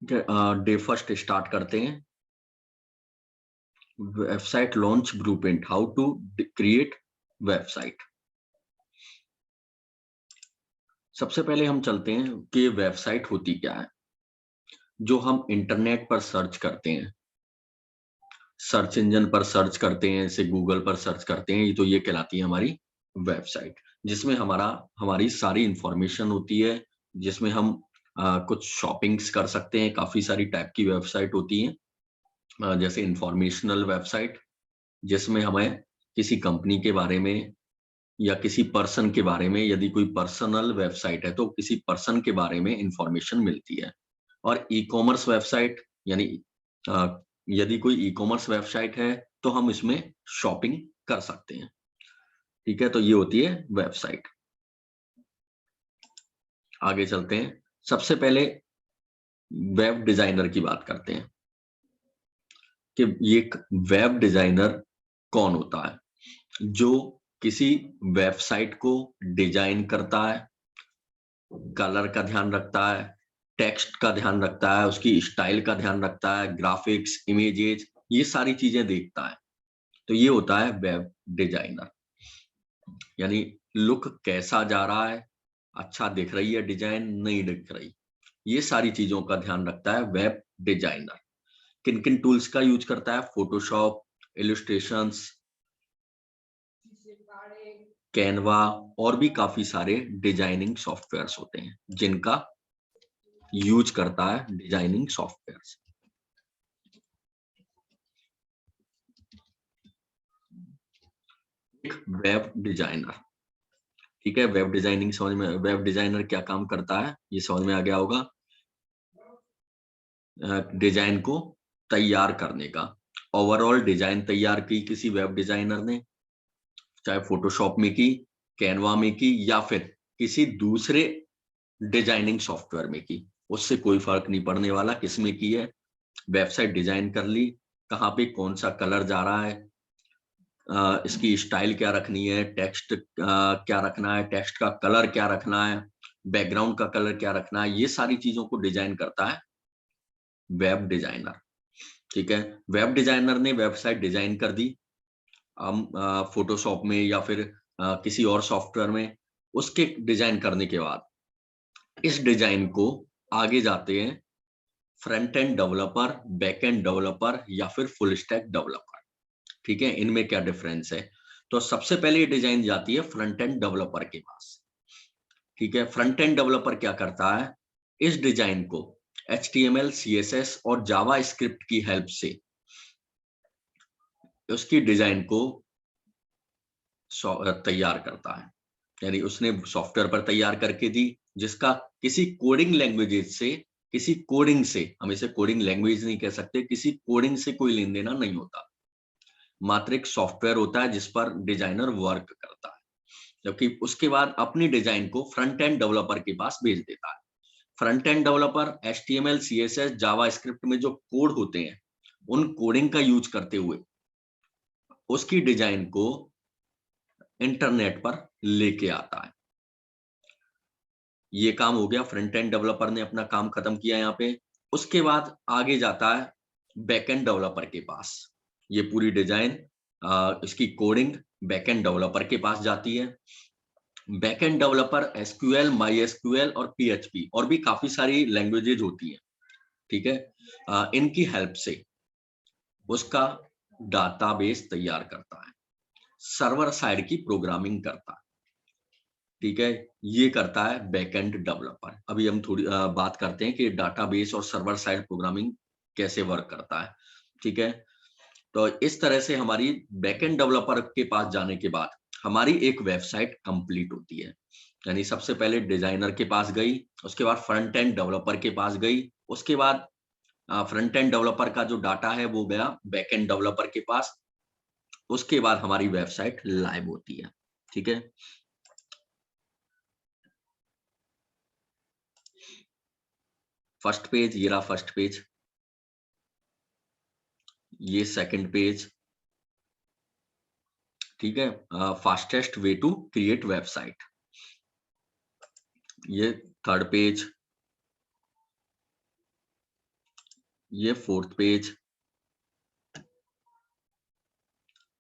Day first start करते हैं। Website launch blueprint, how to create website. सबसे पहले हम चलते हैं कि वेबसाइट होती क्या है। जो हम इंटरनेट पर सर्च करते हैं, सर्च इंजन पर सर्च करते हैं, जैसे गूगल पर सर्च करते हैं, तो ये कहलाती है हमारी वेबसाइट, जिसमें हमारी सारी इंफॉर्मेशन होती है, जिसमें हम कुछ शॉपिंग्स कर सकते हैं। काफी सारी टाइप की वेबसाइट होती हैं, जैसे इंफॉर्मेशनल वेबसाइट, जिसमें हमें किसी कंपनी के बारे में या किसी पर्सन के बारे में, यदि कोई पर्सनल वेबसाइट है तो किसी पर्सन के बारे में इंफॉर्मेशन मिलती है। और ई कॉमर्स वेबसाइट, यानी अ, यदि कोई ई कॉमर्स वेबसाइट है तो हम इसमें शॉपिंग कर सकते हैं। ठीक है, तो ये होती है वेबसाइट। आगे चलते हैं। सबसे पहले वेब डिजाइनर की बात करते हैं कि ये एक वेब डिजाइनर कौन होता है। जो किसी वेबसाइट को डिजाइन करता है, कलर का ध्यान रखता है, टेक्स्ट का ध्यान रखता है, उसकी स्टाइल का ध्यान रखता है, ग्राफिक्स, इमेजेस, ये सारी चीजें देखता है। तो ये होता है वेब डिजाइनर। यानी लुक कैसा जा रहा है, अच्छा दिख रही है डिजाइन, नहीं दिख रही, ये सारी चीजों का ध्यान रखता है वेब डिजाइनर। किन किन टूल्स का यूज करता है? फोटोशॉप, इलस्ट्रेशंस, कैनवा, और भी काफी सारे डिजाइनिंग सॉफ्टवेयर्स होते हैं जिनका यूज करता है डिजाइनिंग सॉफ्टवेयर्स। एक वेब डिजाइनर, ठीक है, वेब डिजाइनिंग समझ में, वेब डिजाइनर क्या काम करता है ये समझ में आ गया होगा। डिजाइन को तैयार करने का, ओवरऑल डिजाइन तैयार की किसी वेब डिजाइनर ने, चाहे फोटोशॉप में की, कैनवा में की, या फिर किसी दूसरे डिजाइनिंग सॉफ्टवेयर में की, उससे कोई फर्क नहीं पड़ने वाला किसमें की है। वेबसाइट डिजाइन कर ली, कहाँ पे कौन सा कलर जा रहा है, इसकी स्टाइल क्या रखनी है, टेक्स्ट क्या रखना है, टेक्स्ट का कलर क्या रखना है, बैकग्राउंड का कलर क्या रखना है, ये सारी चीजों को डिजाइन करता है वेब डिजाइनर। ठीक है, वेब डिजाइनर ने वेबसाइट डिजाइन कर दी, हम फोटोशॉप में या फिर किसी और सॉफ्टवेयर में, उसके डिजाइन करने के बाद इस डिजाइन को आगे जाते हैं front end developer, back end developer, या फिर फुल स्टैक डेवलपर। ठीक है, इनमें क्या डिफरेंस है? तो सबसे पहले ये डिजाइन जाती है फ्रंट एंड डेवलपर के पास। ठीक है, फ्रंट एंड डेवलपर क्या करता है? इस डिजाइन को HTML, CSS और जावा स्क्रिप्ट की हेल्प से उसकी डिजाइन को तैयार करता है। यानी उसने सॉफ्टवेयर पर तैयार करके दी, जिसका किसी कोडिंग लैंग्वेजेस से, किसी कोडिंग से, हम इसे कोडिंग लैंग्वेज नहीं कह सकते, किसी कोडिंग से कोई लेन देना नहीं होता, मात्र एक सॉफ्टवेयर होता है जिस पर डिजाइनर वर्क करता है। जबकि उसके बाद अपनी डिजाइन को फ्रंट एंड डेवलपर के पास भेज देता है। Front end developer HTML, CSS, जावा स्क्रिप्ट में जो कोड होते हैं, उन कोडिंग का यूज करते हुए उसकी डिजाइन को इंटरनेट पर लेके आता है। ये काम हो गया, फ्रंट एंड डेवलपर ने अपना काम खत्म किया यहाँ पे। उसके बाद आगे जाता है बैकएंड डेवलपर के पास। ये पूरी डिजाइन, इसकी कोडिंग बैकएंड डेवलपर के पास जाती है। बैकएंड डेवलपर SQL, MySQL और PHP और भी काफी सारी लैंग्वेजेज होती हैं। ठीक है, इनकी हेल्प से उसका डाटाबेस तैयार करता है, सर्वर साइड की प्रोग्रामिंग करता है। ठीक है, ये करता है बैकएंड डेवलपर। अभी हम थोड़ी बात करते हैं कि डाटाबेस और सर्वर साइड प्रोग्रामिंग कैसे वर्क करता है। ठीक है, तो इस तरह से हमारी बैकएंड डेवलपर के पास जाने के बाद हमारी एक वेबसाइट कंप्लीट होती है। यानी सबसे पहले डिजाइनर के पास गई, उसके बाद फ्रंट एंड डेवलपर के पास गई, उसके बाद फ्रंट एंड डेवलपर का जो डाटा है वो गया बैक एंड डेवलपर के पास, उसके बाद हमारी वेबसाइट लाइव होती है। ठीक है, फर्स्ट पेज, ये रहा फर्स्ट पेज, ये सेकंड पेज। ठीक है, fastest way to create website, ये थर्ड पेज, ये 4th पेज,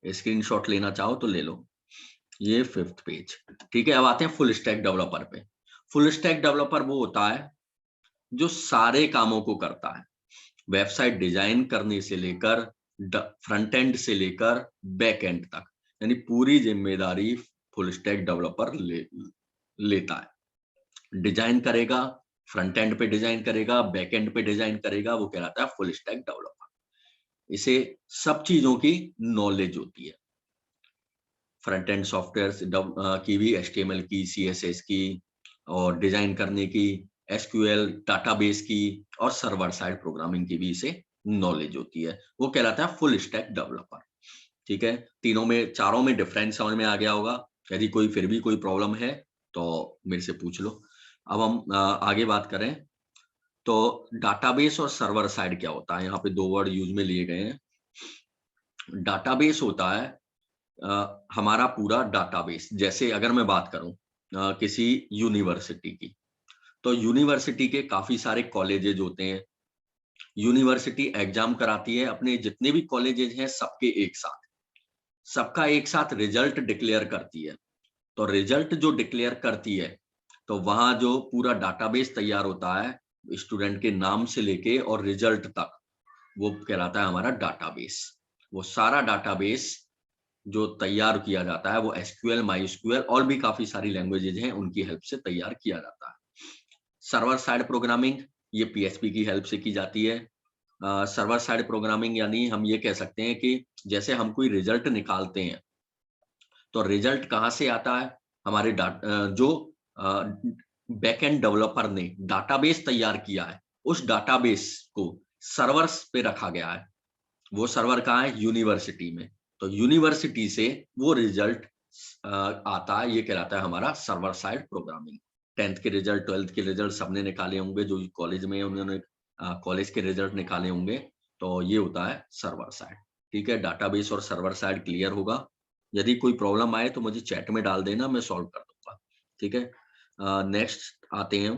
स्क्रीनशॉट लेना चाहो तो ले लो। ये 5th पेज। ठीक है, अब आते हैं फुल स्टैक डेवलपर पे। फुल स्टैक डेवलपर वो होता है जो सारे कामों को करता है, वेबसाइट डिजाइन करने से लेकर फ्रंट एंड से लेकर बैक एंड तक, यानी पूरी जिम्मेदारी फुल स्टैक डेवलपर लेता है। डिजाइन करेगा, फ्रंट एंड पे डिजाइन करेगा, बैक एंड पे डिजाइन करेगा, वो कहलाता है फुल स्टैक डेवलपर। इसे सब चीजों की नॉलेज होती है, फ्रंट एंड सॉफ्टवेयर की भी, HTML की, CSS की, और डिजाइन करने की, SQL डाटाबेस की, और सर्वर साइड प्रोग्रामिंग की भी इसे नॉलेज होती है। वो कहलाता है फुल स्टैक डेवलपर। ठीक है, तीनों में, चारों में डिफरेंस समझ में आ गया होगा। यदि कोई फिर भी कोई प्रॉब्लम है तो मेरे से पूछ लो। अब हम आगे बात करें तो डाटाबेस और सर्वर साइड क्या होता है। यहाँ पे दो वर्ड यूज में लिए गए हैं। डाटाबेस होता है हमारा पूरा डाटाबेस। जैसे अगर मैं बात करूं किसी यूनिवर्सिटी की, तो यूनिवर्सिटी के काफी सारे कॉलेजेज होते हैं। यूनिवर्सिटी एग्जाम कराती है अपने जितने भी कॉलेजेज हैं सबके एक साथ, सबका एक साथ रिजल्ट डिक्लेयर करती है। तो रिजल्ट जो डिक्लेयर करती है, तो वहां जो पूरा डाटाबेस तैयार होता है स्टूडेंट के नाम से लेके और रिजल्ट तक, वो कहलाता है हमारा डाटाबेस। वो सारा डाटाबेस जो तैयार किया जाता है वो SQL, MySQL और भी काफी सारी लैंग्वेजेज हैं उनकी हेल्प से तैयार किया जाता है। सर्वर साइड प्रोग्रामिंग ये PHP की हेल्प से की जाती है। सर्वर साइड प्रोग्रामिंग यानी हम ये कह सकते हैं कि जैसे हम कोई रिजल्ट निकालते हैं, तो रिजल्ट कहाँ से आता है, हमारे जो बैकएंड डेवलपर ने डाटाबेस तैयार किया है, उस डाटाबेस को सर्वर्स पे रखा गया है। वो सर्वर कहाँ है, यूनिवर्सिटी में। तो यूनिवर्सिटी से वो रिजल्ट आता है, ये कहलाता है हमारा सर्वर साइड प्रोग्रामिंग। 10th के रिजल्ट, 12th के रिजल्ट सबने निकाले होंगे, जो कॉलेज में उन्होंने कॉलेज के रिजल्ट निकाले होंगे, तो ये होता है सर्वर साइड। ठीक है, डाटाबेस और सर्वर साइड क्लियर होगा। यदि कोई प्रॉब्लम आए तो मुझे चैट में डाल देना, मैं सॉल्व कर दूंगा। ठीक है, नेक्स्ट आते हैं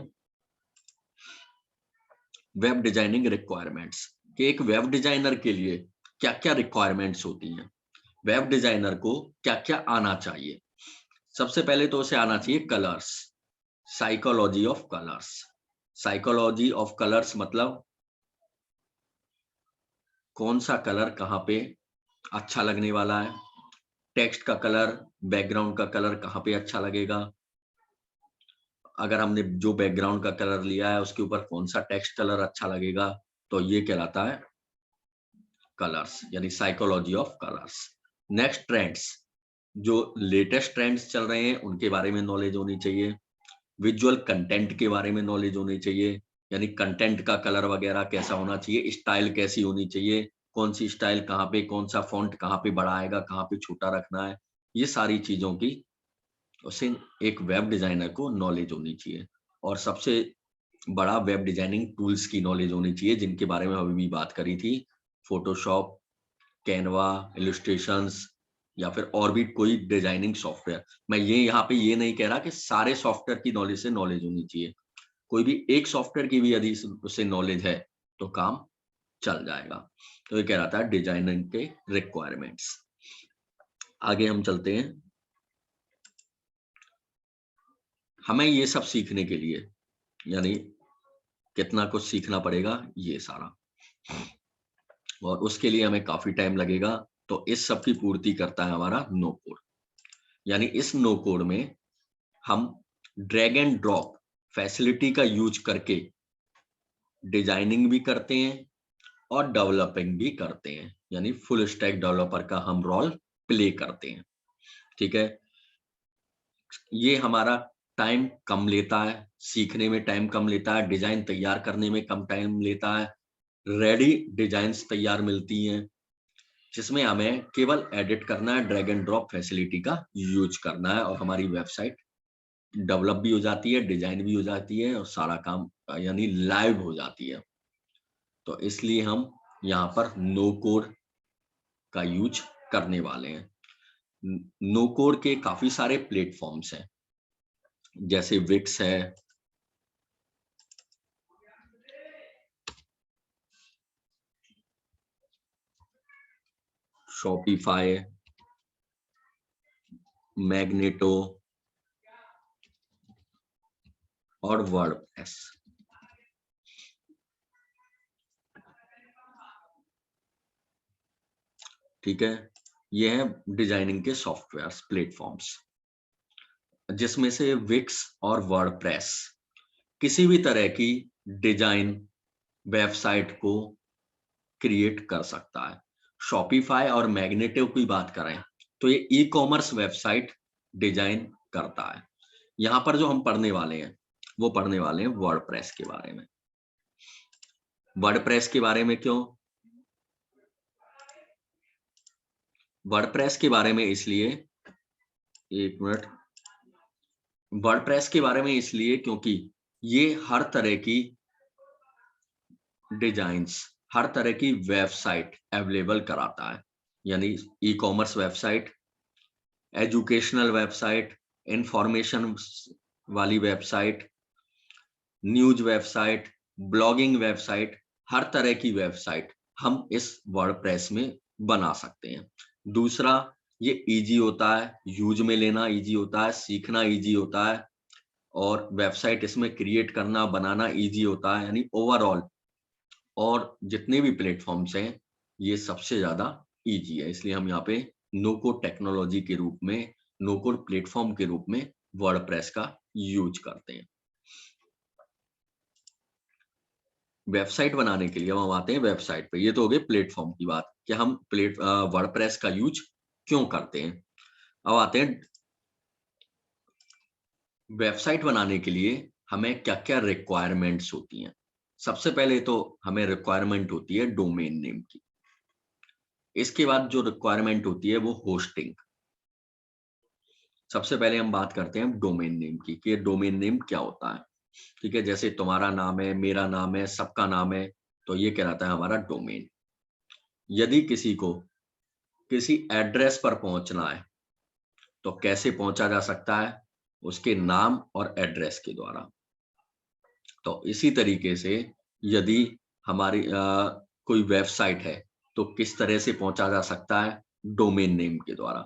वेब डिजाइनिंग रिक्वायरमेंट्स, कि एक वेब डिजाइनर के लिए क्या क्या रिक्वायरमेंट्स होती हैं, वेब डिजाइनर को क्या क्या आना चाहिए। सबसे पहले तो उसे आना चाहिए colours, psychology of colours. Psychology of colours मतलब कौन सा कलर कहाँ पे अच्छा लगने वाला है, टेक्स्ट का कलर, बैकग्राउंड का कलर कहाँ पे अच्छा लगेगा, अगर हमने जो बैकग्राउंड का कलर लिया है उसके ऊपर कौन सा टेक्स्ट कलर अच्छा लगेगा, तो ये कहलाता है कलर्स, यानी psychology of colours. Next trends, जो लेटेस्ट ट्रेंड्स चल रहे हैं उनके बारे में नॉलेज होनी चाहिए। विजुअल कंटेंट के बारे में नॉलेज होनी चाहिए, यानी कंटेंट का कलर वगैरह कैसा होना चाहिए, स्टाइल कैसी होनी चाहिए, कौन सी स्टाइल कहाँ पे, कौन सा फॉन्ट कहाँ पे बड़ा आएगा, कहाँ पे छोटा रखना है, ये सारी चीजों की उसे एक वेब डिजाइनर को नॉलेज होनी चाहिए। और सबसे बड़ा वेब डिजाइनिंग टूल्स की नॉलेज होनी चाहिए, जिनके बारे में अभी भी बात करी थी, फोटोशॉप, कैनवा, इलस्ट्रेशंस, या फिर और भी कोई डिजाइनिंग सॉफ्टवेयर। मैं ये यहाँ पे ये नहीं कह रहा कि सारे सॉफ्टवेयर की नॉलेज से नॉलेज होनी चाहिए, कोई भी एक सॉफ्टवेयर की भी यदि उससे नॉलेज है तो काम चल जाएगा। तो ये कह रहा था डिजाइनिंग के रिक्वायरमेंट्स। आगे हम चलते हैं। हमें ये सब सीखने के लिए, यानी कितना कुछ सीखना पड़ेगा ये सारा, और उसके लिए हमें काफी टाइम लगेगा। तो इस सब की पूर्ति करता है हमारा नो कोड। यानी इस नो कोड में हम ड्रैग एंड ड्रॉप फैसिलिटी का यूज करके डिजाइनिंग भी करते हैं और डेवलपिंग भी करते हैं, यानी फुल स्टैक डेवलपर का हम रोल प्ले करते हैं। ठीक है, ये हमारा टाइम कम लेता है, सीखने में टाइम कम लेता है, डिजाइन तैयार करने में कम टाइम लेता है, रेडी डिजाइन्स तैयार मिलती हैं, जिसमें हमें केवल एडिट करना है, ड्रैग एंड ड्रॉप फैसिलिटी का यूज करना है, और हमारी वेबसाइट डेवलप भी हो जाती है, डिजाइन भी हो जाती है, और सारा काम यानी लाइव हो जाती है। तो इसलिए हम यहाँ पर नो कोड का यूज करने वाले हैं। नो कोड के काफी सारे प्लेटफॉर्म्स हैं, जैसे विक्स है, शॉपिफाई, मैग्नेटो और वर्डप्रेस। ठीक है, ये है डिजाइनिंग के सॉफ्टवेयर प्लेटफॉर्म्स, जिसमें से विक्स और वर्डप्रेस किसी भी तरह की डिजाइन वेबसाइट को क्रिएट कर सकता है। शॉपिफाई और मैग्नेटिव की बात करें तो ये ई कॉमर्स वेबसाइट डिजाइन करता है। यहां पर जो हम पढ़ने वाले हैं वो पढ़ने वाले हैं वर्डप्रेस के बारे में। वर्डप्रेस के बारे में क्यों? वर्डप्रेस के बारे में इसलिए, एक मिनट, वर्डप्रेस के बारे में इसलिए क्योंकि ये हर तरह की डिजाइन्स, हर तरह की वेबसाइट अवेलेबल कराता है। यानी e commerce website, educational website, information वाली वेबसाइट, न्यूज वेबसाइट, ब्लॉगिंग वेबसाइट, हर तरह की वेबसाइट हम इस वर्डप्रेस में बना सकते हैं। दूसरा, ये इजी होता है, यूज में लेना इजी होता है, सीखना इजी होता है, और वेबसाइट इसमें क्रिएट करना बनाना इजी होता है। यानी ओवरऑल और जितने भी प्लेटफॉर्म्स हैं ये सबसे ज्यादा इजी है, इसलिए हम यहाँ पे नो कोड टेक्नोलॉजी के रूप में, नो कोड प्लेटफॉर्म के रूप में वर्डप्रेस का यूज करते हैं। वेबसाइट बनाने के लिए हम आते हैं वेबसाइट पे। ये तो हो गए प्लेटफॉर्म की बात कि हम वर्डप्रेस का यूज क्यों करते हैं। अब आते हैं वेबसाइट बनाने के लिए हमें क्या क्या रिक्वायरमेंट्स होती हैं। सबसे पहले तो हमें रिक्वायरमेंट होती है डोमेन नेम की। इसके बाद जो रिक्वायरमेंट होती है वो होस्टिंग। सबसे पहले हम बात करते हैं डोमेन नेम की कि डोमेन नेम क्या होता है। ठीक है, जैसे तुम्हारा नाम है, मेरा नाम है, सबका नाम है, तो ये कहलाता है हमारा डोमेन। यदि किसी को किसी एड्रेस पर पहुंचना है तो कैसे पहुंचा जा सकता है? उसके नाम और एड्रेस के द्वारा। तो इसी तरीके से यदि हमारी कोई वेबसाइट है तो किस तरह से पहुंचा जा सकता है? डोमेन नेम के द्वारा।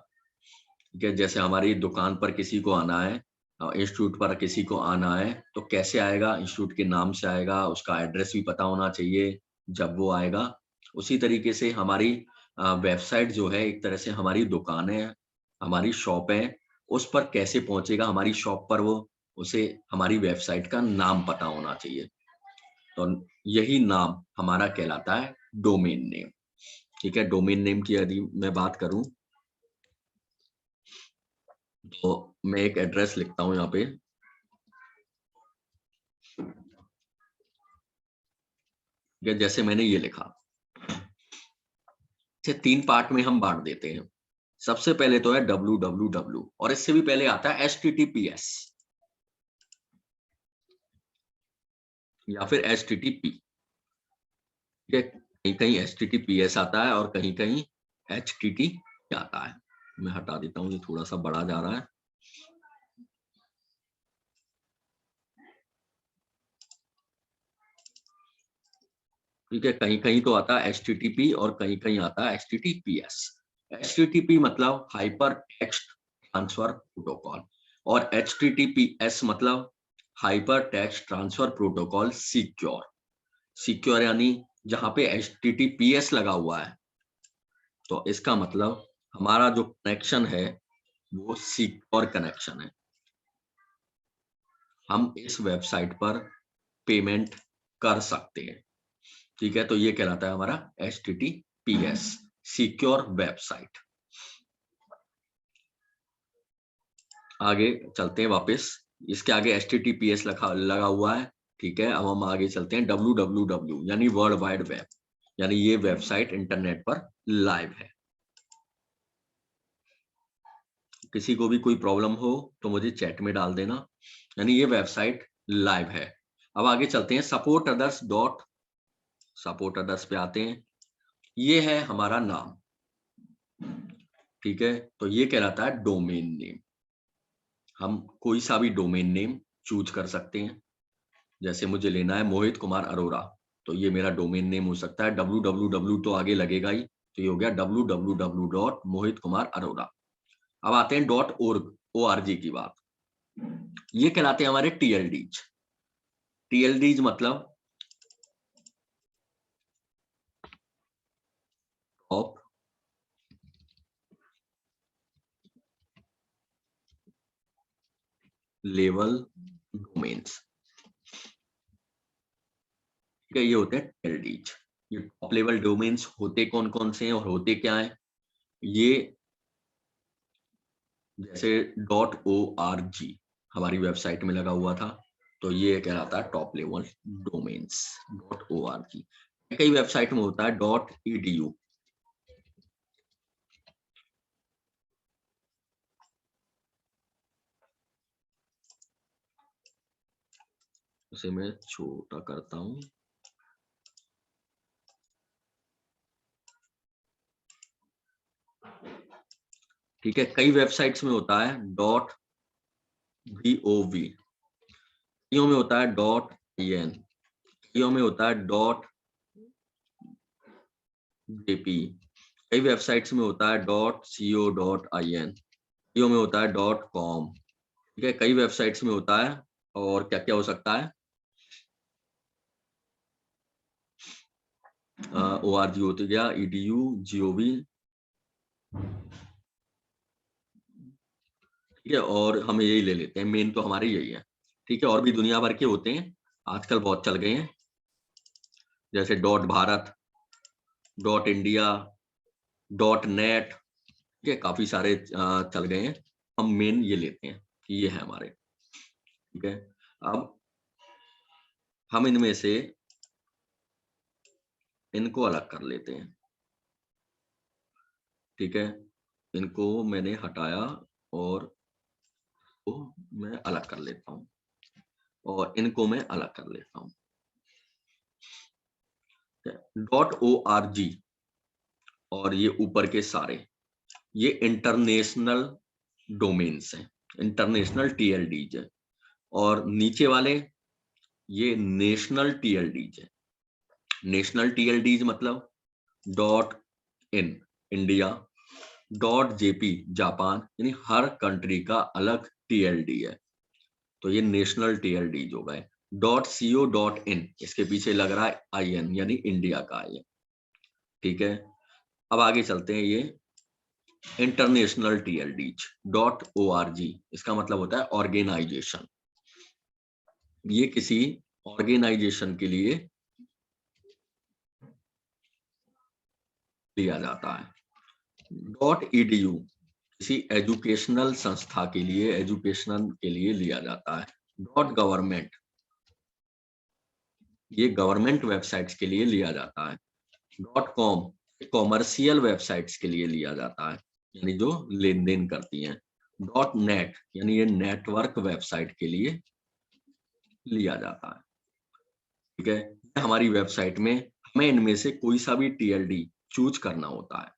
ठीक है, जैसे हमारी दुकान पर किसी को आना है, इंस्टीट्यूट पर किसी को आना है तो कैसे आएगा? इंस्टीट्यूट के नाम से आएगा, उसका एड्रेस भी पता होना चाहिए जब वो आएगा। उसी तरीके से हमारी वेबसाइट जो है एक तरह से हमारी दुकान है, हमारी शॉप है, उस पर कैसे पहुंचेगा हमारी शॉप पर वो, उसे हमारी वेबसाइट का नाम पता होना चाहिए। तो यही नाम हमारा कहलाता है डोमेन नेम। ठीक है, डोमेन नेम की यदि मैं बात करूं तो मैं एक एड्रेस लिखता हूं यहाँ पे। जैसे मैंने ये लिखा, इसे 3 पार्ट में हम बांट देते हैं। सबसे पहले तो है www, और इससे भी पहले आता है https या फिर http। ठीक है, कहीं कहीं https आता है और कहीं कहीं http आता है। मैं हटा देता हूँ, ये थोड़ा सा बड़ा जा रहा है। ठीक है, कहीं कहीं तो आता है HTTP और कहीं कहीं आता है HTTPS। HTTP मतलब हाइपर टेक्स्ट ट्रांसफर प्रोटोकॉल, और HTTPS मतलब hyper text transfer protocol secure. Secure यानी जहां पे HTTPS लगा हुआ है तो इसका मतलब हमारा जो कनेक्शन है वो सिक्योर कनेक्शन है। हम इस वेबसाइट पर पेमेंट कर सकते हैं। ठीक है, तो ये कहलाता है हमारा HTTPS, सिक्योर वेबसाइट। आगे चलते हैं वापस, इसके आगे HTTPS लगा हुआ है। ठीक है, अब हम आगे चलते हैं www यानी वर्ल्ड वाइड वेब, यानी ये वेबसाइट इंटरनेट पर लाइव है। किसी को भी कोई प्रॉब्लम हो तो मुझे चैट में डाल देना, यानी ये वेबसाइट लाइव है। अब आगे चलते हैं सपोर्ट अदर्स पे आते हैं। ये है हमारा नाम। ठीक है, तो ये कहलाता है डोमेन नेम। हम कोई सा भी डोमेन नेम चूज कर सकते हैं। जैसे मुझे लेना है मोहित कुमार अरोरा, तो ये मेरा डोमेन नेम हो सकता है। www तो आगे लगेगा ही, तो ये हो गया www.mohitkumararora। अब आते हैं .org की बात। ये कहलाते हैं हमारे TLDs। TLDs मतलब टॉप लेवल डोमेन्स। ठीक है, ये होते हैं TLDs। ये टॉप लेवल डोमेन्स होते कौन कौन से हैं और होते क्या हैं? ये जैसे .org हमारी वेबसाइट में लगा हुआ था, तो ये कहलाता है टॉप लेवल डोमेन्स .org। कई वेबसाइट में होता है .edu। उसे मैं छोटा करता हूं। ठीक है, कई वेबसाइट्स में होता है .gov, कईयों में होता है .in, कईयों में होता है .jp, कई वेबसाइट्स में होता है .co.in, कईयों में होता है .com। ठीक है, कई वेबसाइट्स में होता है, और क्या क्या हो सकता है, org होती गया, edu, gov। ठीक है, और हम यही ले लेते हैं, मेन तो हमारे यही है। ठीक है, और भी दुनिया भर के होते हैं, आजकल बहुत चल गए हैं, जैसे .भारत, .इंडिया, .net। ठीक है, काफी सारे चल गए हैं। हम मेन ये लेते हैं कि ये है हमारे। ठीक है, अब हम इनमें से इनको अलग कर लेते हैं। ठीक है, इनको मैंने हटाया और को मैं अलग कर लेता हूं, और इनको मैं अलग कर लेता हूं। .org और ये ऊपर के सारे, ये इंटरनेशनल डोमेन्स हैं, इंटरनेशनल TLDs है। और नीचे वाले ये नेशनल TLDs है। नेशनल TLDs मतलब .in इंडिया, .jp जापान, यानी हर कंट्री का अलग TLD है, तो ये नेशनल TLDs हो गए। .co.in इसके पीछे लग रहा है IN, यानी इंडिया का IN। ठीक है, अब आगे चलते हैं। ये इंटरनेशनल TLDs .org, इसका मतलब होता है ऑर्गेनाइजेशन। ये किसी ऑर्गेनाइजेशन के लिए लिया जाता है। .edu किसी एजुकेशनल संस्था के लिए, एजुकेशनल के लिए लिया जाता है। .गवर्नमेंट ये गवर्नमेंट वेबसाइट्स के लिए लिया जाता है। .com कॉमर्शियल वेबसाइट्स के लिए लिया जाता है, यानी जो लेन देन करती हैं। .net यानी ये नेटवर्क वेबसाइट के लिए लिया जाता है। ठीक है, हमारी वेबसाइट में हमें इनमें से कोई सा भी TLD चूज करना होता है।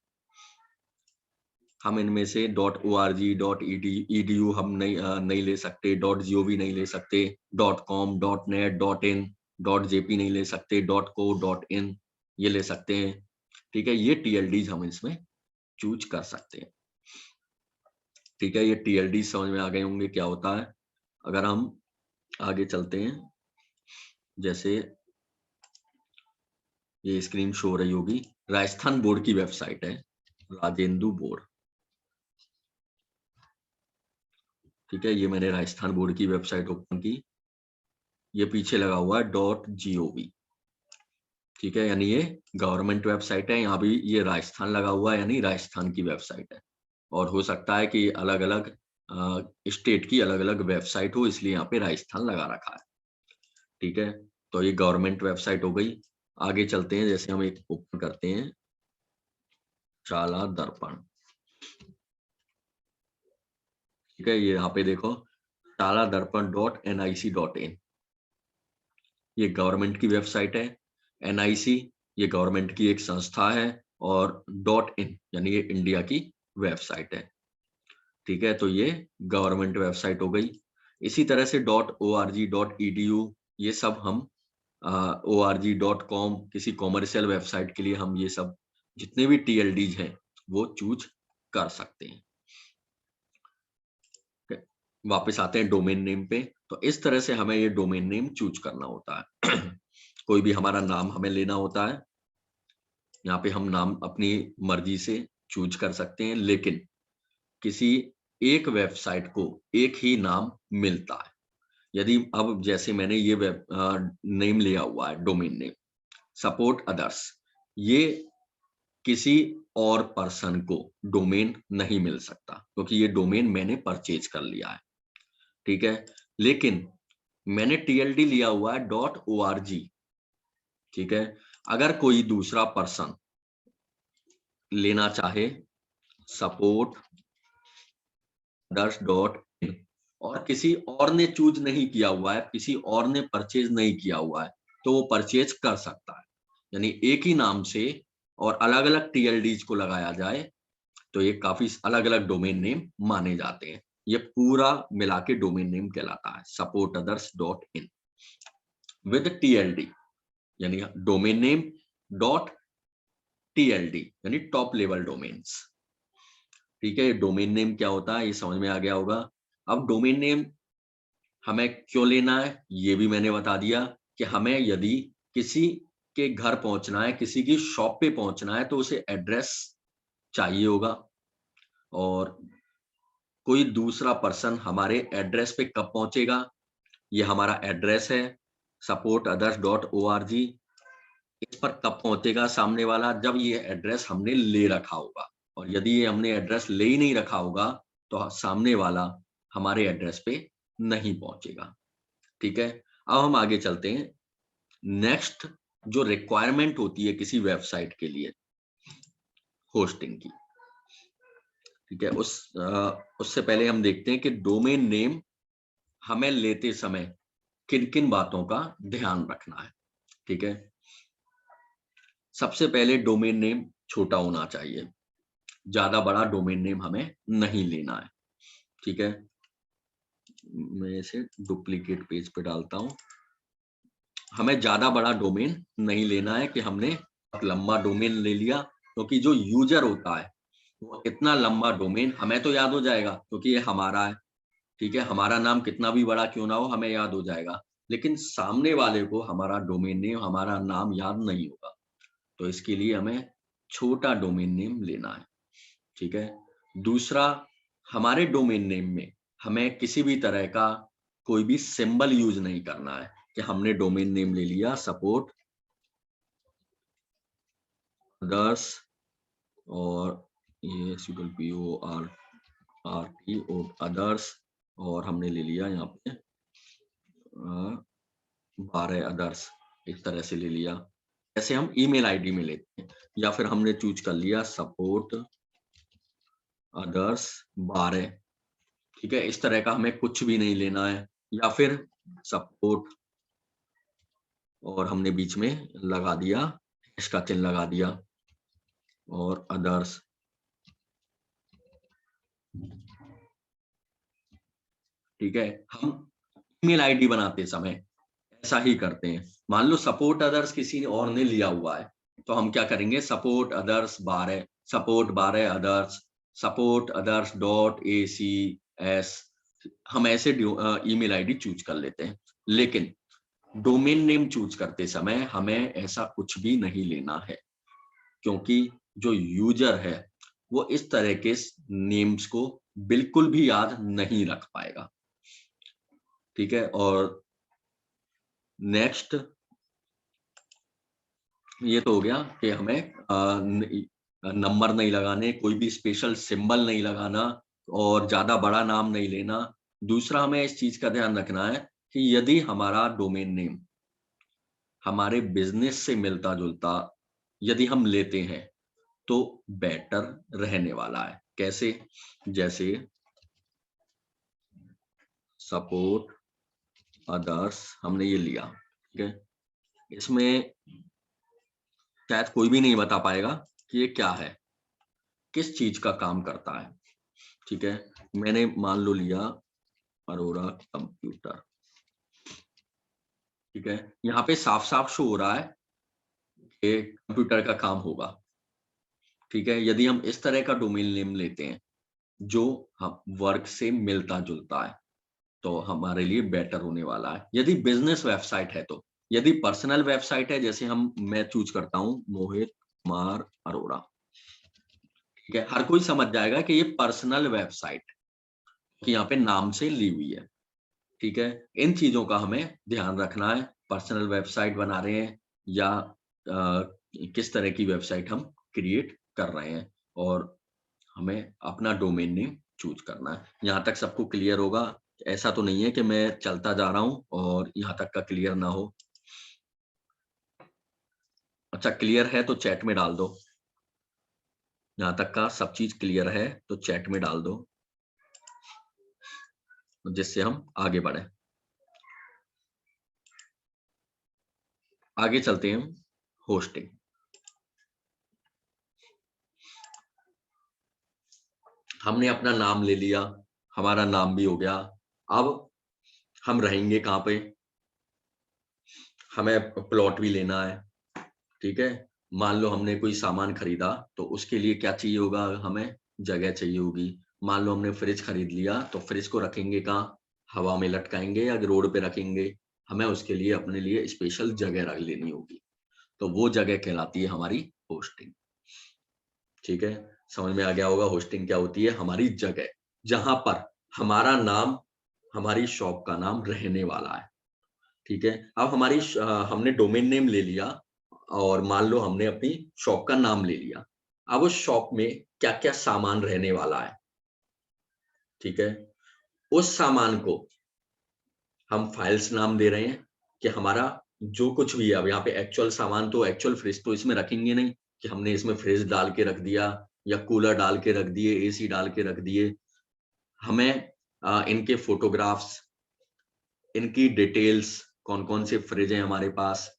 हम इनमें से .org, .edu हम नहीं ले सकते, .gov नहीं ले सकते, .com, .net, .in, .jp नहीं ले सकते, .co.in ये ले सकते हैं। ठीक है, ये TLDs हम इसमें चूज कर सकते हैं। ठीक है, ये TLD समझ में आ गए होंगे क्या होता है। अगर हम आगे चलते हैं, जैसे ये स्क्रीन शो हो रही होगी, राजस्थान बोर्ड की वेबसाइट है, राजेंदु बोर्ड। ठीक है, ये मैंने राजस्थान बोर्ड की वेबसाइट ओपन की, ये पीछे लगा हुआ है .gov। ठीक है, यानी ये गवर्नमेंट वेबसाइट है, यहाँ भी ये राजस्थान लगा हुआ है, यानी राजस्थान की वेबसाइट है। और हो सकता है कि अलग अलग स्टेट की अलग अलग वेबसाइट हो, इसलिए यहाँ पे राजस्थान लगा रखा है। ठीक है, तो ये गवर्नमेंट वेबसाइट हो गई। आगे चलते हैं, जैसे हम एक ओपन करते हैं शाला दर्पण। ठीक है, ये यहाँ पे देखो शाला दर्पण .nic.in, ये गवर्नमेंट की वेबसाइट है। NIC ये गवर्नमेंट की एक संस्था है, और .in यानी ये इंडिया की वेबसाइट है। ठीक है, तो ये गवर्नमेंट वेबसाइट हो गई। इसी तरह से .org, .edu ये सब हम org.com किसी कॉमर्शियल वेबसाइट के लिए हम ये सब जितने भी TLDs हैं वो चूज कर सकते हैं। वापस आते हैं डोमेन नेम पे। तो इस तरह से हमें ये डोमेन नेम चूज करना होता है। कोई भी हमारा नाम हमें लेना होता है, यहाँ पे हम नाम अपनी मर्जी से चूज कर सकते हैं, लेकिन किसी एक वेबसाइट को एक ही नाम मिलता है। यदि अब जैसे मैंने ये वेब नेम लिया हुआ है, डोमेन नेम सपोर्ट अदर्स, ये किसी और पर्सन को डोमेन नहीं मिल सकता, क्योंकि ये डोमेन मैंने परचेज कर लिया है, ठीक है। लेकिन मैंने TLD लिया हुआ है .org, ठीक है। अगर कोई दूसरा पर्सन लेना चाहे सपोर्ट .in और किसी और ने चूज नहीं किया हुआ है, किसी और ने परचेज नहीं किया हुआ है, तो वो परचेज कर सकता है। यानी एक ही नाम से और अलग अलग TLDs को लगाया जाए तो ये काफी अलग अलग डोमेन नेम माने जाते हैं। ये पूरा मिला के डोमेन नेम कहलाता है, supportothers.in विद TLD, यानी डोमेन नेम .TLD यानी टॉप लेवल डोमेन्स, ठीक है। डोमेन नेम क्या होता है ये समझ में आ गया होगा। अब डोमेन नेम हमें क्यों लेना है ये भी मैंने बता दिया, कि हमें यदि किसी के घर पहुंचना है, किसी की शॉप पे पहुंचना है, तो उसे एड्रेस चाहिए होगा, और कोई दूसरा पर्सन हमारे एड्रेस पे कब पहुंचेगा, ये हमारा एड्रेस है supportothers.org, इस पर कब पहुंचेगा सामने वाला, जब ये एड्रेस हमने ले रखा होगा। और यदि ये हमने एड्रेस ले ही नहीं रखा होगा तो सामने वाला हमारे एड्रेस पे नहीं पहुंचेगा, ठीक है। अब हम आगे चलते हैं। नेक्स्ट जो रिक्वायरमेंट होती है किसी वेबसाइट के लिए होस्टिंग की, ठीक है, उससे पहले हम देखते हैं कि डोमेन नेम हमें लेते समय किन किन बातों का ध्यान रखना है, ठीक है। सबसे पहले डोमेन नेम छोटा होना चाहिए, ज्यादा बड़ा डोमेन नेम हमें नहीं लेना है, ठीक है। मैं इसे डुप्लीकेट पेज पे डालता हूं। हमें ज्यादा बड़ा डोमेन नहीं लेना है कि हमने लंबा डोमेन ले लिया, क्योंकि जो यूजर होता है वो इतना लंबा डोमेन हमें तो याद हो जाएगा क्योंकि ये हमारा है, ठीक है। हमारा नाम कितना भी बड़ा क्यों ना हो हमें याद हो जाएगा, लेकिन सामने वाले को हमारा डोमेन नेम, हमारा नाम याद नहीं होगा। तो इसके लिए हमें छोटा डोमेन नेम लेना है, ठीक है। दूसरा, हमारे डोमेन नेम में हमें किसी भी तरह का कोई भी सिंबल यूज नहीं करना है, कि हमने डोमेन नेम ले लिया सपोर्ट अदर्स, और ये PORT अदर्स, और हमने ले लिया यहाँ पे 12 अदर्स, इस तरह से ले लिया। ऐसे हम ईमेल आईडी में लेते हैं, या फिर हमने चूज कर लिया सपोर्ट अदर्स 12, ठीक है। इस तरह का हमें कुछ भी नहीं लेना है, या फिर सपोर्ट और हमने बीच में लगा दिया, इसका चिन्ह लगा दिया, और अदर्स, ठीक है। हम ईमेल आईडी बनाते समय ऐसा ही करते हैं। मान लो सपोर्ट अदर्स किसी और ने लिया हुआ है, तो हम क्या करेंगे, support others 12, support 12 others, support others .ACS, हम ऐसे ईमेल आईडी चूज कर लेते हैं। लेकिन डोमेन नेम चूज करते समय हमें ऐसा कुछ भी नहीं लेना है, क्योंकि जो यूजर है वो इस तरह के नेम्स को बिल्कुल भी याद नहीं रख पाएगा, ठीक है। और नेक्स्ट ये तो हो गया कि हमें नंबर नहीं लगाने, कोई भी स्पेशल सिंबल नहीं लगाना, और ज्यादा बड़ा नाम नहीं लेना। दूसरा, हमें इस चीज का ध्यान रखना है कि यदि हमारा डोमेन नेम हमारे बिजनेस से मिलता जुलता यदि हम लेते हैं तो बेटर रहने वाला है। कैसे, जैसे सपोर्ट अदर्स हमने ये लिया, ठीक है। इसमें शायद कोई भी नहीं बता पाएगा कि ये क्या है, किस चीज का काम करता है, ठीक है। मैंने मान लो लिया अरोरा कंप्यूटर, ठीक है। यहाँ पे साफ साफ शो हो रहा है कि कंप्यूटर का काम होगा, ठीक है। यदि हम इस तरह का डोमेन नेम लेते हैं जो हम वर्क से मिलता जुलता है तो हमारे लिए बेटर होने वाला है। यदि बिजनेस वेबसाइट है तो, यदि पर्सनल वेबसाइट है जैसे मैं चूज करता हूं मोहित कुमार अरोड़ा, ठीक है, हर कोई समझ जाएगा कि ये पर्सनल वेबसाइट कि यहाँ पे नाम से ली हुई है। ठीक है, इन चीजों का हमें ध्यान रखना है। पर्सनल वेबसाइट बना रहे हैं या किस तरह की वेबसाइट हम क्रिएट कर रहे हैं, और हमें अपना डोमेन नेम चूज करना है। यहाँ तक सबको क्लियर होगा? ऐसा तो नहीं है कि मैं चलता जा रहा हूं और यहाँ तक का क्लियर ना हो। अच्छा, क्लियर है तो चैट में डाल दो। यहाँ तक का सब चीज क्लियर है तो चैट में डाल दो, जिससे हम आगे बढ़े। आगे चलते हैं। होस्टिंग, हमने अपना नाम ले लिया, हमारा नाम भी हो गया। अब हम रहेंगे कहाँ पे? हमें प्लॉट भी लेना है। ठीक है, मान लो हमने कोई सामान खरीदा तो उसके लिए क्या चाहिए होगा? हमें जगह चाहिए होगी। मान लो हमने फ्रिज खरीद लिया तो फ्रिज को रखेंगे कहाँ? हवा में लटकाएंगे या रोड पे रखेंगे? हमें उसके लिए अपने लिए स्पेशल जगह रख लेनी होगी, तो वो जगह कहलाती है हमारी होस्टिंग। ठीक है, समझ में आ गया होगा होस्टिंग क्या होती है? हमारी जगह जहां पर हमारा नाम, हमारी शॉप का नाम रहने वाला है। ठीक है, अब हमने डोमेन नेम ले लिया और मान लो हमने अपनी शॉप का नाम ले लिया। अब उस शॉप में क्या क्या सामान रहने वाला है, ठीक है, उस सामान को हम फाइल्स नाम दे रहे हैं कि हमारा जो कुछ भी है। अब यहाँ पे एक्चुअल सामान तो, एक्चुअल फ्रिज तो इसमें रखेंगे नहीं कि हमने इसमें फ्रिज डाल के रख दिया या कूलर डाल के रख दिए, एसी डाल के रख दिए। हमें इनके फोटोग्राफ्स, इनकी डिटेल्स, कौन कौन से फ्रिज हैं हमारे पास,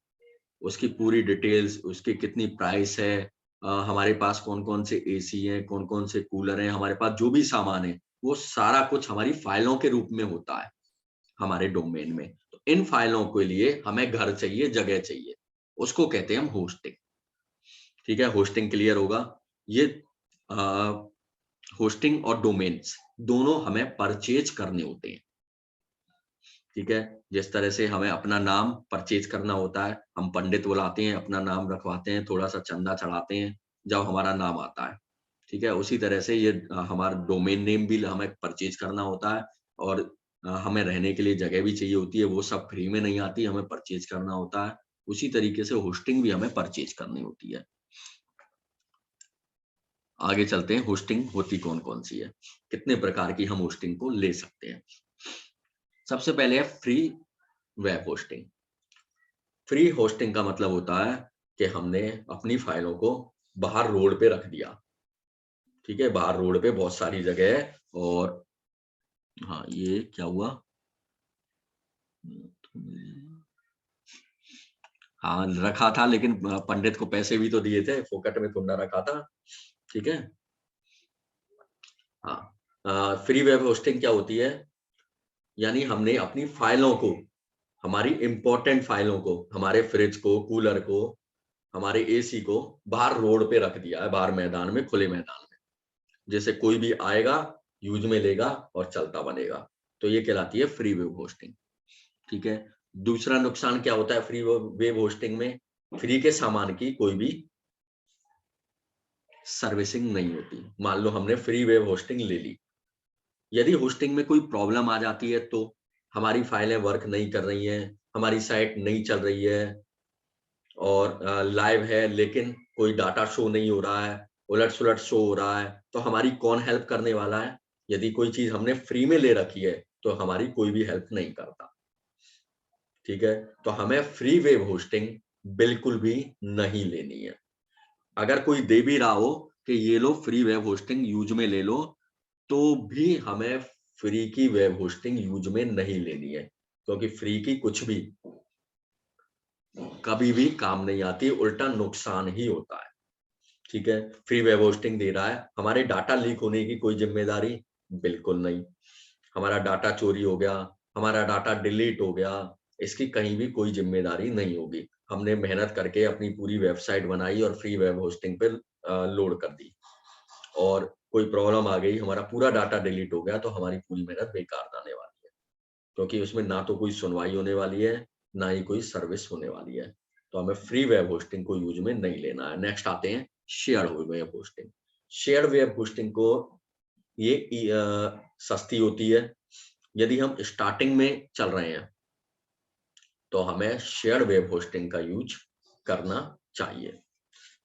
उसकी पूरी डिटेल्स, उसकी कितनी प्राइस है, हमारे पास कौन कौन से एसी हैं, कौन कौन से कूलर हैं, हमारे पास जो भी सामान है वो सारा कुछ हमारी फाइलों के रूप में होता है हमारे डोमेन में। तो इन फाइलों के लिए हमें घर चाहिए, जगह चाहिए, उसको कहते हैं हम होस्टिंग। ठीक है, होस्टिंग क्लियर होगा? ये होस्टिंग और डोमेन्स दोनों हमें परचेज करने होते हैं। ठीक है, जिस तरह से हमें अपना नाम परचेज करना होता है, हम पंडित बुलाते हैं, अपना नाम रखवाते हैं, थोड़ा सा चंदा चढ़ाते हैं जब हमारा नाम आता है। ठीक है, उसी तरह से ये हमारा डोमेन नेम भी हमें परचेज करना होता है, और हमें रहने के लिए जगह भी चाहिए होती है, वो सब फ्री में नहीं आती, हमें परचेज करना होता है। उसी तरीके से होस्टिंग भी हमें परचेज करनी होती है। आगे चलते हैं, होस्टिंग होती कौन कौन सी है, कितने प्रकार की हम होस्टिंग को ले सकते हैं। सबसे पहले है free web hosting. Free hosting का मतलब होता है कि हमने अपनी फाइलों को बाहर रोड पे रख दिया। ठीक है, बाहर रोड पे बहुत सारी जगह है, और हाँ, ये क्या हुआ? हाँ, रखा था, लेकिन पंडित को पैसे भी तो दिए थे, फोकट में थोड़ा रखा था। ठीक है, हाँ, फ्री वेब होस्टिंग क्या होती है? यानी हमने अपनी फाइलों को, हमारी इंपॉर्टेंट फाइलों को, हमारे फ्रिज को, कूलर को, हमारे एसी को बाहर रोड पे रख दिया है, बाहर मैदान में, खुले मैदान में, जैसे कोई भी आएगा, यूज में लेगा और चलता बनेगा। तो ये कहलाती है फ्री वेब होस्टिंग। ठीक है, दूसरा नुकसान क्या होता है फ्री वेब होस्टिंग में? फ्री के सामान की कोई भी सर्विसिंग नहीं होती। मान लो हमने फ्री वेब होस्टिंग ले ली, यदि होस्टिंग में कोई प्रॉब्लम आ जाती है तो हमारी फाइलें वर्क नहीं कर रही हैं, हमारी साइट नहीं चल रही है, और लाइव है लेकिन कोई डाटा शो नहीं हो रहा है, उलट-सुलट शो हो रहा है, तो हमारी कौन हेल्प करने वाला है? यदि कोई चीज़ हमने फ्री में ले रखी है, तो हमारी कोई भी हेल्प नहीं करता। ठीक है? तो हमें फ्री वेब होस्टिंग बिल्कुल भी नहीं लेनी है। अगर कोई दे भी रहा हो कि ये लो फ्री वेब होस्टिंग यूज में ले लो, तो भी हमें फ्री की वेब होस्टिंग यूज में नहीं लेनी है, क्योंकि फ्री की कुछ भी कभी भी काम नहीं आती, उल्टा नुकसान ही होता है। ठीक है, फ्री वेब होस्टिंग दे रहा है, हमारे डाटा लीक होने की कोई जिम्मेदारी बिल्कुल नहीं। हमारा डाटा चोरी हो गया, हमारा डाटा डिलीट हो गया, इसकी कहीं भी कोई जिम्मेदारी नहीं होगी। हमने मेहनत करके अपनी पूरी वेबसाइट बनाई और फ्री वेब होस्टिंग पे लोड कर दी और कोई प्रॉब्लम आ गई, हमारा पूरा डाटा डिलीट हो गया, तो हमारी पूरी मेहनत बेकार जाने वाली है, क्योंकि उसमें ना तो कोई सुनवाई होने वाली है, ना ही कोई सर्विस होने वाली है। तो हमें फ्री वेब होस्टिंग को यूज में नहीं लेना है। नेक्स्ट आते हैं shared web hosting. Shared web hosting को ये सस्ती होती है। यदि हम स्टार्टिंग में चल रहे हैं तो हमें शेयर्ड वेब होस्टिंग का यूज करना चाहिए,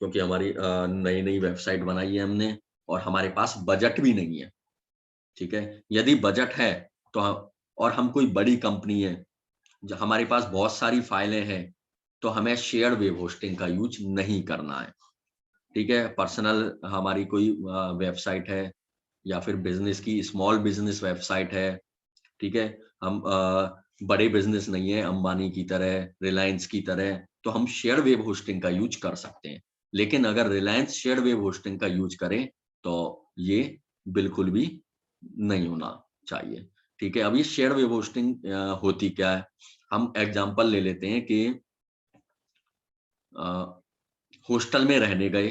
क्योंकि हमारी नई नई वेबसाइट बनाई है हमने और हमारे पास बजट भी नहीं है। ठीक है, यदि बजट है तो और हम कोई बड़ी कंपनी है, हमारे पास बहुत सारी फाइलें हैं, तो हमें शेयर्ड वेब होस्टिंग का यूज नहीं करना है। ठीक है, पर्सनल हमारी कोई वेबसाइट है या फिर बिजनेस की स्मॉल बिजनेस वेबसाइट है, ठीक है, हम बड़े बिजनेस नहीं है अंबानी की तरह, रिलायंस की तरह, तो हम शेयर वेब होस्टिंग का यूज कर सकते हैं। लेकिन अगर रिलायंस शेयर वेब होस्टिंग का यूज करे तो ये बिल्कुल भी नहीं होना चाहिए। ठीक है, अब ये शेयर वेब होस्टिंग होती क्या है, हम एग्जांपल ले लेते हैं कि हॉस्टल में रहने गए,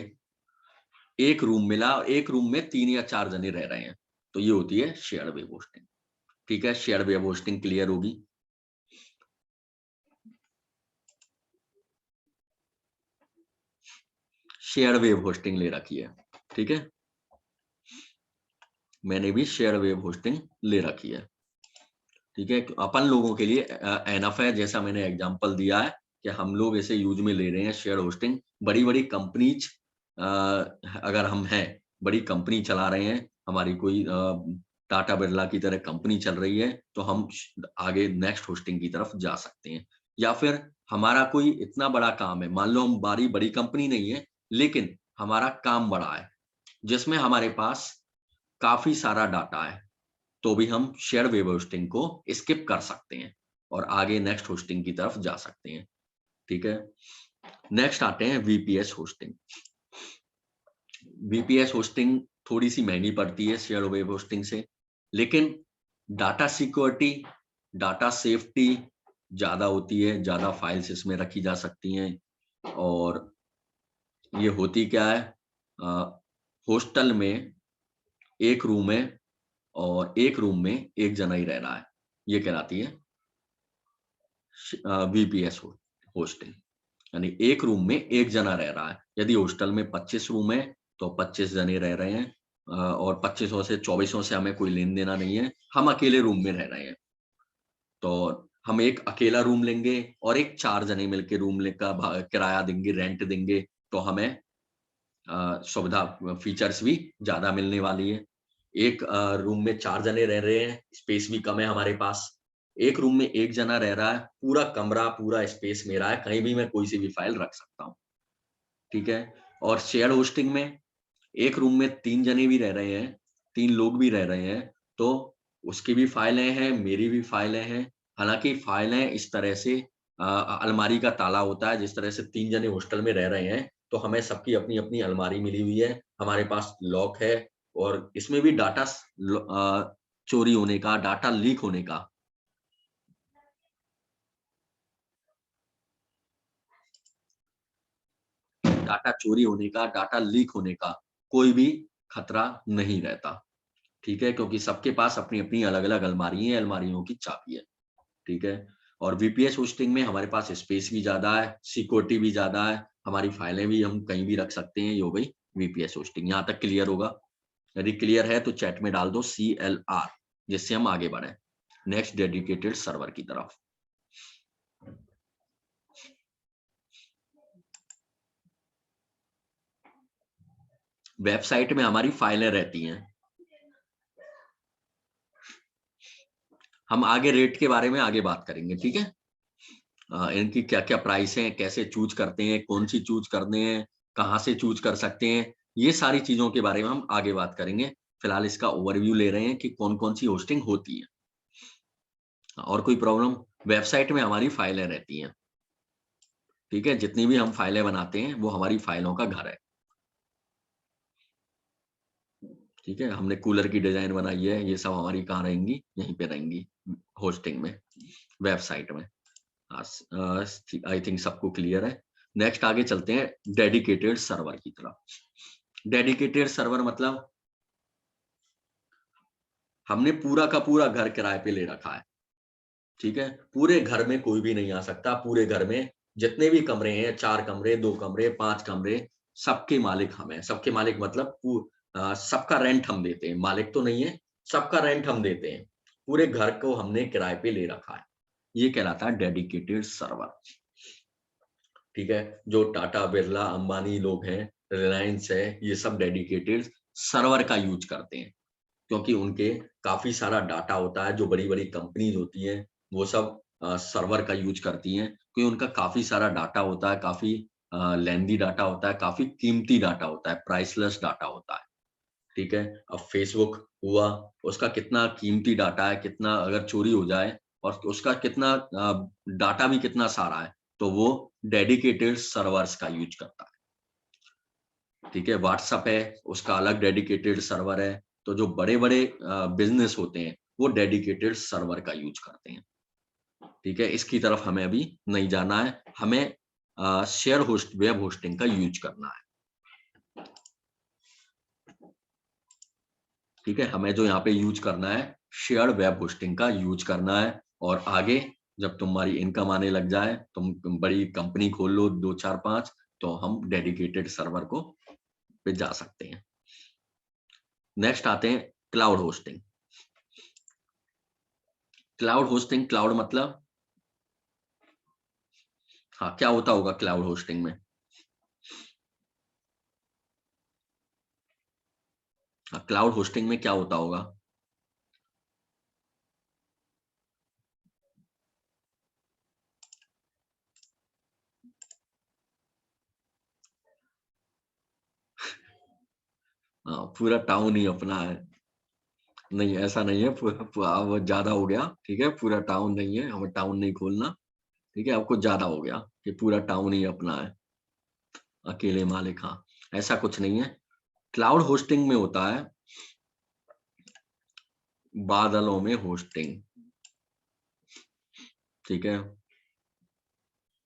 एक रूम मिला, एक रूम में 3 या 4 जने रह रहे हैं, तो ये होती है शेयर वेब होस्टिंग। ठीक है, शेयर वेब होस्टिंग क्लियर होगी। शेयर वेब होस्टिंग ले रखी है, ठीक है, मैंने भी शेयर वेब होस्टिंग ले रखी है। ठीक है, अपन लोगों के लिए एनफ है, जैसा मैंने एग्जांपल दिया है कि हम लोग ऐसे यूज में ले रहे हैं शेयर होस्टिंग। बड़ी बड़ी कंपनीज अगर हम हैं, बड़ी कंपनी चला रहे हैं, हमारी कोई टाटा बिरला की तरह कंपनी चल रही है, तो हम आगे नेक्स्ट होस्टिंग की तरफ जा सकते हैं। या फिर हमारा कोई इतना बड़ा काम है, मान लो हम बड़ी कंपनी नहीं है, लेकिन हमारा काम बड़ा है, जिसमें हमारे पास काफी सारा डाटा है, तो भी हम शेयर वेब होस्टिंग को स्किप कर सकते हैं और आगे नेक्स्ट होस्टिंग की तरफ जा सकते हैं। ठीक है, नेक्स्ट आते हैं वीपीएस होस्टिंग। वीपीएस होस्टिंग थोड़ी सी महंगी पड़ती है शेयर वेब होस्टिंग से, लेकिन डाटा सिक्योरिटी, डाटा सेफ्टी ज्यादा होती है, ज्यादा फाइल्स इसमें रखी जा सकती हैं। और ये होती क्या है, हॉस्टल में एक रूम है और एक रूम में एक जना ही रह रहा है, ये कहलाती है वीपीएस होस्टिंग। यानी एक रूम में एक जना रह रहा है। यदि हॉस्टल में 25 रूम है तो 25 जने रह रहे हैं, और 2500 से 2400 से हमें कोई लेन देना नहीं है, हम अकेले रूम में रह रहे हैं। तो हम एक अकेला रूम लेंगे और एक 4 जने मिलके रूम का किराया देंगे, रेंट देंगे, तो हमें सुविधा फीचर्स भी ज्यादा मिलने वाली है। एक रूम में 4 जने रह रहे हैं, स्पेस भी कम है हमारे पास। एक रूम में एक जना रह रहा है, पूरा कमरा, पूरा स्पेस मेरा है, कहीं भी मैं कोई सी भी फाइल रख सकता हूँ। ठीक है, और शेयर होस्टिंग में एक रूम में 3 जने भी रह रहे हैं, 3 लोग भी रह रहे हैं, तो उसकी भी फाइलें हैं, मेरी भी फाइलें हैं। हालांकि फाइलें इस तरह से अलमारी का ताला होता है, जिस तरह से 3 जने हॉस्टल में रह रहे हैं, तो हमें सबकी अपनी अपनी अलमारी मिली हुई है, हमारे पास लॉक है, और इसमें भी डाटा चोरी होने का, डाटा लीक होने का, डाटा चोरी होने का, डाटा लीक होने का कोई भी खतरा नहीं रहता। ठीक है, क्योंकि सबके पास अपनी अपनी अलग अलग अलमारी है, अलमारियों की चाबी है। ठीक है, और वीपीएस होस्टिंग में हमारे पास स्पेस भी ज्यादा है, सिक्योरिटी भी ज्यादा है, हमारी फाइलें भी हम कहीं भी रख सकते हैं। ये हो गई वीपीएस होस्टिंग। यहाँ तक क्लियर होगा? यदि क्लियर है तो चैट में डाल दो CLR, जिससे हम आगे बढ़े नेक्स्ट डेडिकेटेड सर्वर की तरफ। वेबसाइट में हमारी फाइलें रहती हैं, हम आगे रेट के बारे में आगे बात करेंगे। ठीक है, इनकी क्या क्या प्राइस है, कैसे चूज करते हैं, कौन सी चूज करते हैं, कहाँ से चूज कर सकते हैं, ये सारी चीजों के बारे में हम आगे बात करेंगे। फिलहाल इसका ओवरव्यू ले रहे हैं कि कौन कौन सी होस्टिंग होती है। और कोई प्रॉब्लम? वेबसाइट में हमारी फाइलें रहती हैं, ठीक है, जितनी भी हम फाइलें बनाते हैं वो हमारी फाइलों का घर है। ठीक है, हमने कूलर की डिजाइन बनाई है, ये सब हमारी कहाँ रहेंगी? यहीं पे रहेंगी, होस्टिंग में, वेबसाइट में। आई थिंक सबको क्लियर है। नेक्स्ट आगे चलते हैं डेडिकेटेड सर्वर की तरफ। डेडिकेटेड सर्वर मतलब हमने पूरा का पूरा घर किराए पे ले रखा है, ठीक है। पूरे घर में कोई भी नहीं आ सकता, पूरे घर में जितने भी कमरे हैं, 4 कमरे, 2 कमरे, 5 कमरे, सबके मालिक हम हैं। सबके मालिक मतलब सबका रेंट हम देते हैं, मालिक तो नहीं है, सबका रेंट हम देते हैं। पूरे घर को हमने किराए पे ले रखा है। ये कहलाता है डेडिकेटेड सर्वर, ठीक है। जो टाटा, बिरला, अंबानी लोग हैं, रिलायंस है, ये सब डेडिकेटेड सर्वर का यूज करते हैं, क्योंकि उनके काफी सारा डाटा होता है। जो बड़ी-बड़ी कंपनीज होती हैं, वो सब सर्वर का यूज करती हैं, क्योंकि उनका काफी सारा डाटा होता है, काफी लेंथी डाटा होता है, काफी कीमती डाटा होता है, प्राइसलेस डाटा होता है, ठीक है। अब फेसबुक हुआ, उसका कितना कीमती डाटा है, कितना अगर चोरी हो जाए और उसका कितना डाटा भी कितना सारा है, तो वो डेडिकेटेड सर्वर्स का यूज करता है, ठीक है। व्हाट्सएप है, उसका अलग डेडिकेटेड सर्वर है। तो जो बड़े-बड़े बिज़नेस होते हैं, वो डेडिकेटेड सर्वर का यूज़ करते हैं, ठीक है। इसकी तरफ हमें अभी नहीं जाना है, हमें शेयर होस्ट वेब होस्टिंग का यूज़ करना है, ठीक है। हमें जो यहाँ पे यूज़ करना है, शेयर्ड वेब होस्टिंग का यूज़ करना है। और आगे जब तुम्हारी इनकम आने लग जाए, तुम बड़ी कंपनी खोल लो 2, 4, 5, तो हम डेडिकेटेड सर्वर को पे जा सकते हैं। नेक्स्ट आते हैं cloud hosting. Cloud hosting, cloud मतलब हाँ, क्या होता होगा क्लाउड होस्टिंग में? हाँ, क्लाउड होस्टिंग में क्या होता होगा? हाँ, पूरा टाउन ही अपना है। नहीं, ऐसा नहीं है, वो ज्यादा हो गया, ठीक है। पूरा टाउन नहीं है, हमें टाउन नहीं खोलना, ठीक है। आपको ज्यादा हो गया कि पूरा टाउन ही अपना है, अकेले मालिक। हाँ, ऐसा कुछ नहीं है। क्लाउड होस्टिंग में होता है बादलों में होस्टिंग, ठीक है।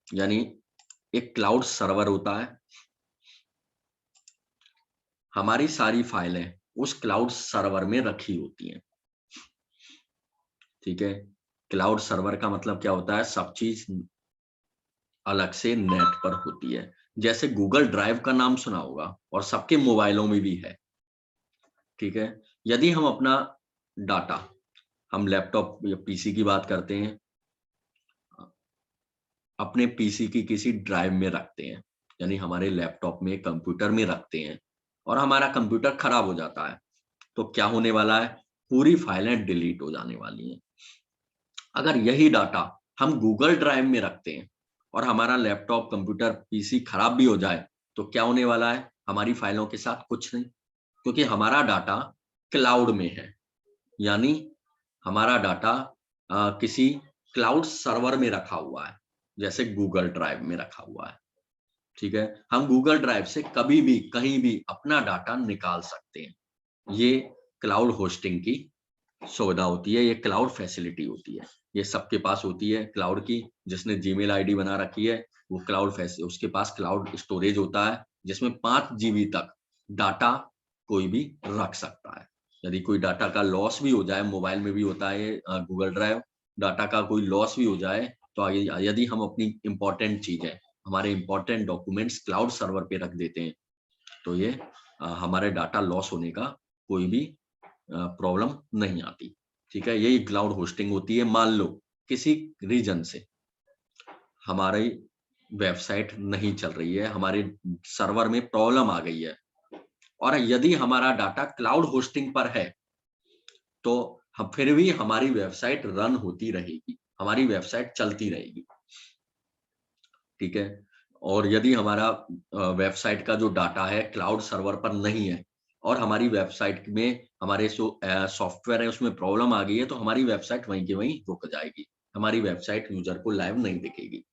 यानी एक क्लाउड सर्वर होता है, हमारी सारी फाइलें उस क्लाउड सर्वर में रखी होती हैं, ठीक है। क्लाउड सर्वर का मतलब क्या होता है? सब चीज अलग से नेट पर होती है। जैसे गूगल ड्राइव का नाम सुना होगा और सबके मोबाइलों में भी है, ठीक है। यदि हम अपना डाटा, हम लैपटॉप या पीसी की बात करते हैं, अपने पीसी की किसी ड्राइव में रखते हैं, यानी हमारे लैपटॉप में, कंप्यूटर में रखते हैं, और हमारा कंप्यूटर खराब हो जाता है, तो क्या होने वाला है? पूरी फाइलें डिलीट हो जाने वाली हैं। अगर यही डाटा हम गूगल ड्राइव में रखते हैं और हमारा लैपटॉप, कंप्यूटर, पीसी खराब भी हो जाए, तो क्या होने वाला है? हमारी फाइलों के साथ कुछ नहीं, क्योंकि हमारा डाटा क्लाउड में है। यानी हमारा डाटा किसी क्लाउड सर्वर में रखा हुआ है, जैसे गूगल ड्राइव में रखा हुआ है, ठीक है। हम गूगल ड्राइव से कभी भी, कहीं भी अपना डाटा निकाल सकते हैं। ये क्लाउड होस्टिंग की सुविधा होती है, ये क्लाउड फैसिलिटी होती है। ये सबके पास होती है क्लाउड की। जिसने जीमेल आईडी बना रखी है, वो उसके पास क्लाउड स्टोरेज होता है, जिसमें 5 जीबी तक डाटा कोई भी रख सकता है। यदि कोई डाटा का लॉस भी हो जाए, मोबाइल में भी होता है गूगल ड्राइव, डाटा का कोई लॉस भी हो जाए, तो यदि हम अपनी इंपॉर्टेंट चीजें, हमारे इंपॉर्टेंट डॉक्यूमेंट्स क्लाउड सर्वर पे रख देते हैं, तो ये हमारे डाटा लॉस होने का कोई भी प्रॉब्लम नहीं आती, ठीक है। यही क्लाउड होस्टिंग होती है। मान लो किसी रीजन से हमारी वेबसाइट नहीं चल रही है, हमारे सर्वर में प्रॉब्लम आ गई है, और यदि हमारा डाटा क्लाउड होस्टिंग पर है, तो हम फिर भी हमारी वेबसाइट रन होती रहेगी, हमारी वेबसाइट चलती रहेगी, ठीक है। और यदि हमारा वेबसाइट का जो डाटा है क्लाउड सर्वर पर नहीं है, और हमारी वेबसाइट में हमारे जो सॉफ्टवेयर है उसमें प्रॉब्लम आ गई है, तो हमारी वेबसाइट वहीं की वहीं रुक जाएगी, हमारी वेबसाइट यूजर को लाइव नहीं दिखेगी,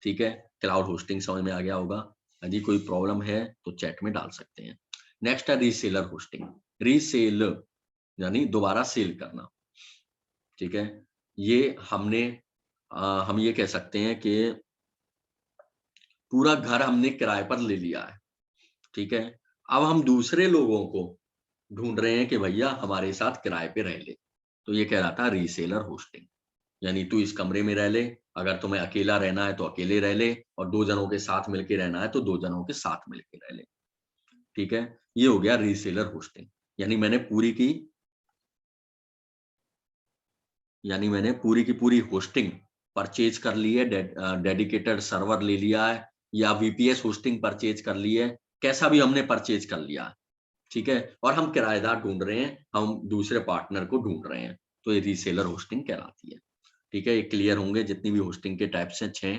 ठीक है। क्लाउड होस्टिंग समझ में आ गया होगा। यदि कोई प्रॉब्लम है तो चैट में डाल सकते हैं। नेक्स्ट है रीसेलर होस्टिंग। रीसेल यानी दोबारा सेल करना, ठीक है। ये हम ये कह सकते हैं कि पूरा घर हमने किराए पर ले लिया है, ठीक है। अब हम दूसरे लोगों को ढूंढ रहे हैं कि भैया हमारे साथ किराए पे रह ले, तो ये कहलाता है रीसेलर होस्टिंग। यानी तू इस कमरे में रह ले, अगर तुम्हें अकेला रहना है तो अकेले रह ले, और 2 जनों के साथ मिलके रहना है तो 2 जनों के साथ मिलके रह ले। ठीक है? ये हो गया रीसेलर होस्टिंग। यानी मैंने पूरी की पूरी होस्टिंग परचेज कर ली है, डेडिकेटेड सर्वर ले लिया है, या वीपीएस होस्टिंग परचेज कर ली है, कैसा भी हमने परचेज कर लिया है। ठीक है? और हम किराएदार ढूंढ रहे हैं, हम दूसरे पार्टनर को ढूंढ रहे हैं, तो ये रीसेलर होस्टिंग कहलाती है। ठीक है? ये क्लियर होंगे जितनी भी होस्टिंग के टाइप्स हैं 6,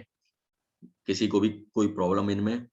किसी को भी कोई प्रॉब्लम इनमें?